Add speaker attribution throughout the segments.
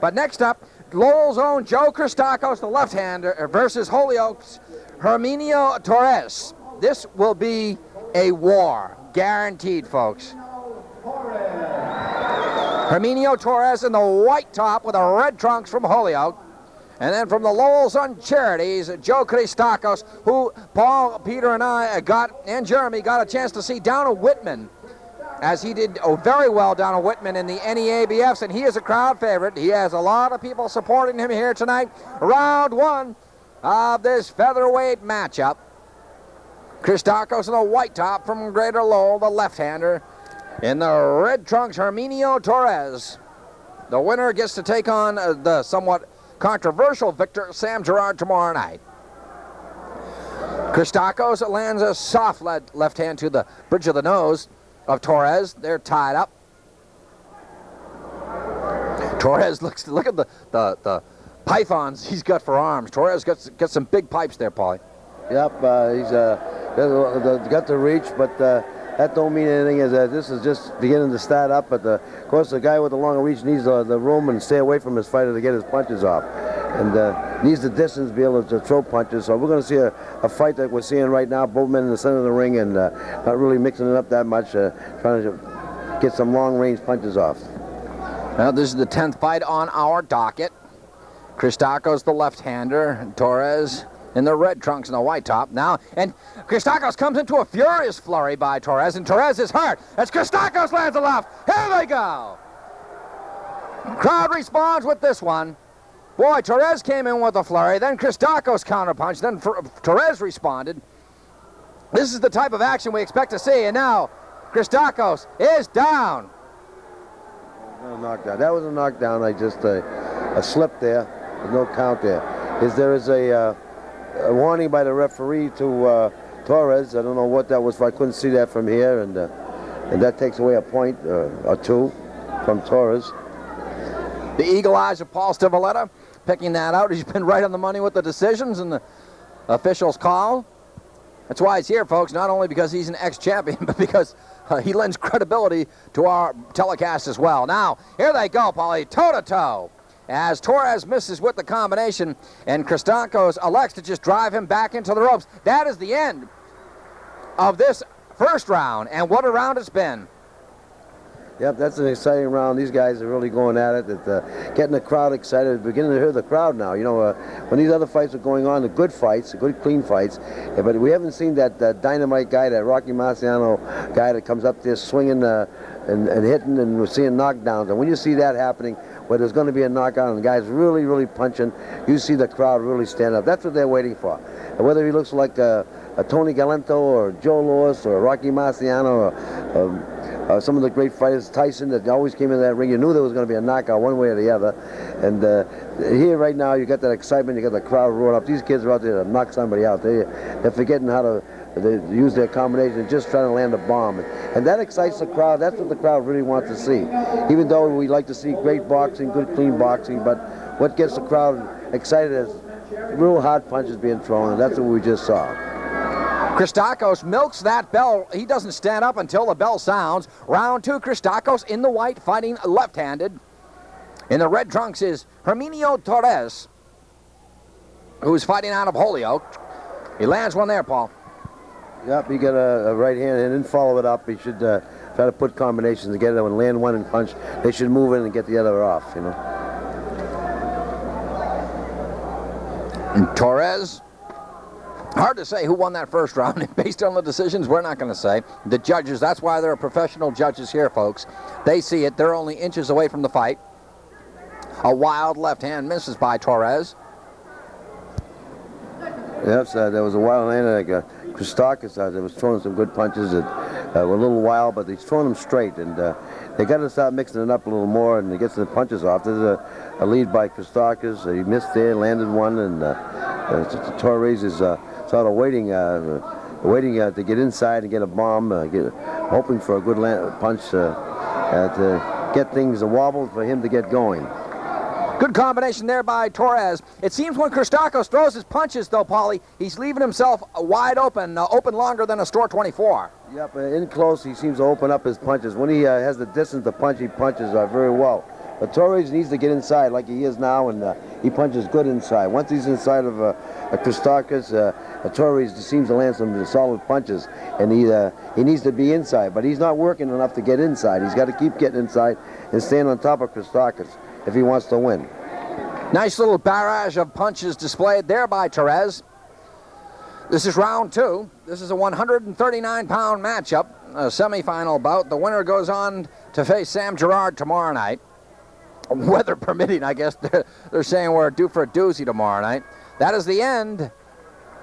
Speaker 1: But next up, Lowell's own Joe Christakos, the left-hander, versus Holyoke's Herminio Torres. This will be a war, guaranteed, folks. Herminio Torres in the white top with the red trunks from Holyoke. And then from the Lowell's on Charities, Joe Christakos, who Paul, Peter, and I and Jeremy got a chance to see down at Whitman, as he did very well down at Whitman in the NEABFs, and he is a crowd favorite. He has a lot of people supporting him here tonight. Round one of this featherweight matchup. Christakos in the white top from Greater Lowell, the left-hander. In the red trunks, Herminio Torres. The winner gets to take on the somewhat controversial victor, Sam Gerard, tomorrow night. Christakos lands a soft left hand to the bridge of the nose of Torres. They're tied up. Torres look at the pythons he's got for arms. Torres got some big pipes there, Paulie.
Speaker 2: Yep, he's got the reach, but that don't mean anything. This is just beginning to start up. But of course, the guy with the longer reach needs the room and stay away from his fighter to get his punches off, and needs the distance to be able to throw punches. So we're going to see a fight that we're seeing right now. Both men in the center of the ring and not really mixing it up that much, trying to get some long-range punches off.
Speaker 1: Now this is the 10th fight on our docket. Christakos, the left-hander, Torres in the red trunks and the white top. Now, and Christakos comes into a furious flurry by Torres, and Torres is hurt as Christakos lands a left. Here they go. Crowd responds with this one. Boy, Torres came in with a flurry, then Christakos counterpunched, then Torres responded. This is the type of action we expect to see, and now Christakos is down.
Speaker 2: No knockdown. That was a knockdown. I just a slip there. There's no count there. There is a warning by the referee to Torres. I don't know what that was for. I couldn't see that from here, and that takes away a point or two from Torres.
Speaker 1: The eagle eyes of Paul Stivaleta picking that out. He's been right on the money with the decisions and the officials' call. That's why he's here, folks, not only because he's an ex-champion, but because he lends credibility to our telecast as well. Now, here they go, Paulie, toe-to-toe, as Torres misses with the combination, and Christakos elects to just drive him back into the ropes. That is the end of this first round, and what a round it's been.
Speaker 2: Yep, that's an exciting round. These guys are really going at it. It's getting the crowd excited. We're beginning to hear the crowd now. You know, when these other fights are going on, the good fights, the good, clean fights, but we haven't seen that dynamite guy, that Rocky Marciano guy that comes up there swinging and hitting, and we're seeing knockdowns. And when you see that happening, where there's going to be a knockout and the guy's really, really punching, you see the crowd really stand up. That's what they're waiting for. And whether he looks like a Tony Galento or Joe Louis or Rocky Marciano or some of the great fighters, Tyson, that always came in that ring, you knew there was going to be a knockout one way or the other. And here right now, you got that excitement, you got the crowd roaring up. These kids are out there to knock somebody out. They're forgetting how to use their combination and just trying to land a bomb. And that excites the crowd. That's what the crowd really wants to see. Even though we like to see great boxing, good, clean boxing, but what gets the crowd excited is real hard punches being thrown, and that's what we just saw.
Speaker 1: Christakos milks that bell. He doesn't stand up until the bell sounds. Round two, Christakos in the white, fighting left-handed. In the red trunks is Herminio Torres, who's fighting out of Holyoke. He lands one there, Paul.
Speaker 2: Yep, he got a right hand and then follow it up. He should try to put combinations together and land one and punch. They should move in and get the other off, you know.
Speaker 1: And Torres, hard to say who won that first round. Based on the decisions, we're not going to say. The judges, that's why there are professional judges here, folks. They see it. They're only inches away from the fight. A wild left hand misses by Torres.
Speaker 2: Yes, there was a wild hand like Christakos that was throwing some good punches that were a little wild, but he's throwing them straight, and they got to start mixing it up a little more, and he gets the punches off. There's a lead by Christakos. He missed there, landed one, and Torres is sort of waiting to get inside and get a bomb, hoping for a good punch to get things wobbled for him to get going.
Speaker 1: Good combination there by Torres. It seems when Christakos throws his punches, though, Paulie, he's leaving himself wide open, open longer than a store 24.
Speaker 2: Yep, in close, he seems to open up his punches. When he has the distance to punch, he punches very well. But Torres needs to get inside like he is now, and he punches good inside. Once he's inside of Christakos, Torres seems to land some solid punches, and he needs to be inside. But he's not working enough to get inside. He's got to keep getting inside and stand on top of Christakos if he wants to win.
Speaker 1: Nice little barrage of punches displayed there by Torres. This is round 2. This is a 139-pound matchup, a semifinal bout. The winner goes on to face Sam Gerard tomorrow night. Weather permitting, I guess they're saying we're due for a doozy tomorrow night. That is the end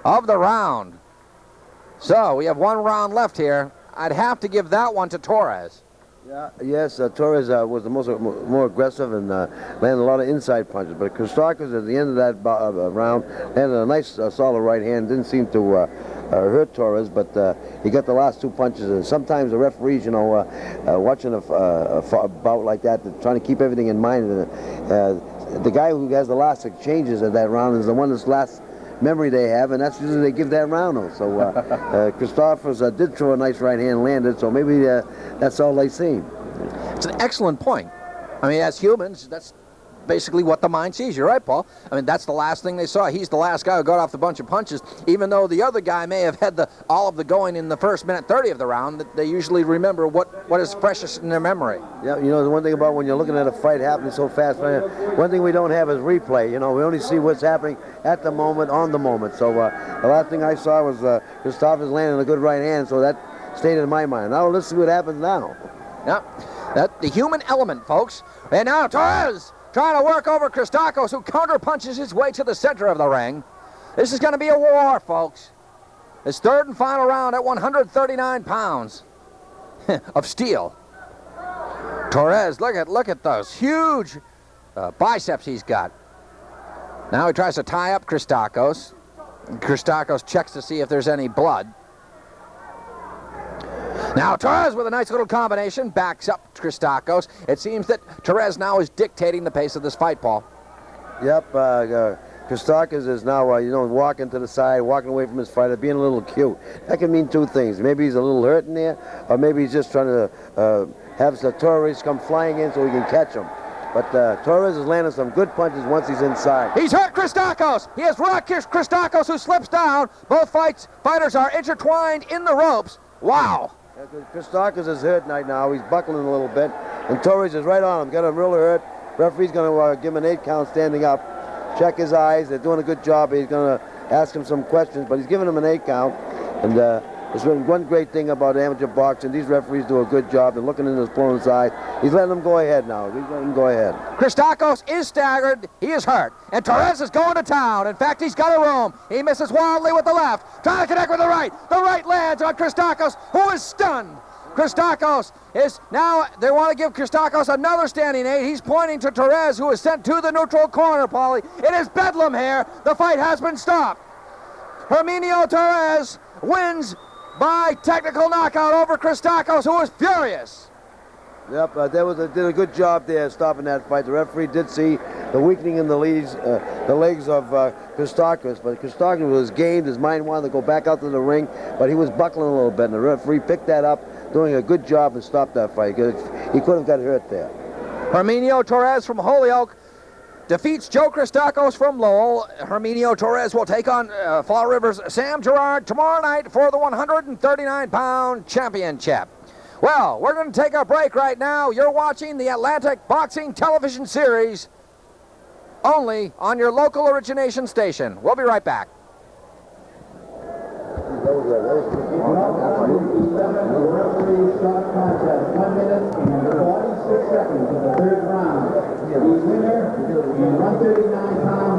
Speaker 1: of the round. So we have one round left here. I'd have to give that one to Torres.
Speaker 2: Yeah, yes, Torres was the more aggressive and landed a lot of inside punches. But Christakos at the end of that round landed a nice solid right hand. Didn't seem to hurt Torres, but he got the last 2 punches. And sometimes the referees, watching a bout like that, trying to keep everything in mind. The guy who has the last exchanges of that round is the one that's last memory they have, and that's usually they give that round on. So Christakos did throw a nice right hand, landed, so maybe that's all they see.
Speaker 1: It's an excellent point. I mean, as humans, that's basically what the mind sees. You're right, Paul. I mean, that's the last thing they saw. He's the last guy who got off the bunch of punches, even though the other guy may have had all of the going in the first minute 30 of the round. That they usually remember what is precious in their memory.
Speaker 2: Yeah, the one thing about when you're looking at a fight happening so fast, one thing we don't have is replay. We only see what's happening at the moment, on the moment. So the last thing I saw was Christakos landing a good right hand, so that stayed in my mind. Now let's see what happens now.
Speaker 1: Yeah, that's the human element, folks. And now Torres trying to work over Christakos, who counter-punches his way to the center of the ring. This is going to be a war, folks. His third and final round at 139 pounds of steel. Torres, look at those huge biceps he's got. Now he tries to tie up Christakos. Christakos checks to see if there's any blood. Now Torres with a nice little combination backs up Christakos. It seems that Torres now is dictating the pace of this fight, Paul.
Speaker 2: Yep, Christakos is now, walking to the side, walking away from his fighter, being a little cute. That can mean 2 things. Maybe he's a little hurt in there, or maybe he's just trying to have the Torres come flying in so he can catch him. But Torres is landing some good punches once he's inside.
Speaker 1: He's hurt Christakos. He has rocked Christakos, who slips down. Both fighters are intertwined in the ropes. Wow.
Speaker 2: Christakos is hurt right now. He's buckling a little bit. And Torres is right on him. Got him really hurt. Referee's going to give him an 8 count standing up. Check his eyes. They're doing a good job. He's going to ask him some questions, but he's giving him an 8 count. And there's one great thing about amateur boxing. These referees do a good job. They're looking in his opponent's eye. He's letting him go ahead now. He's letting him go ahead.
Speaker 1: Christakos is staggered. He is hurt. And Torres is going to town. In fact, he's got a room. He misses wildly with the left. Trying to connect with the right. The right lands on Christakos, who is stunned. Christakos is now, they want to give Christakos another standing 8. He's pointing to Torres, who is sent to the neutral corner, Paulie. It is bedlam here. The fight has been stopped. Herminio Torres wins by technical knockout over Christakos, who is furious.
Speaker 2: Yep, did a good job there stopping that fight. The referee did see the weakening in the legs of Christakos, but Christakos was gamed. His mind wanted to go back out to the ring, but he was buckling a little bit, and the referee picked that up, doing a good job and stopped that fight. He could have got hurt there.
Speaker 1: Herminio Torres from Holyoke defeats Joe Christakos from Lowell. Herminio Torres will take on Fall River's Sam Gerard tomorrow night for the 139-pound championship. Well, we're going to take a break right now. You're watching the Atlantic Boxing Television Series only on your local origination station. We'll be right back.
Speaker 3: Referee shot contest, 1 minute and 46 seconds of the third round. The winner in 139 pounds.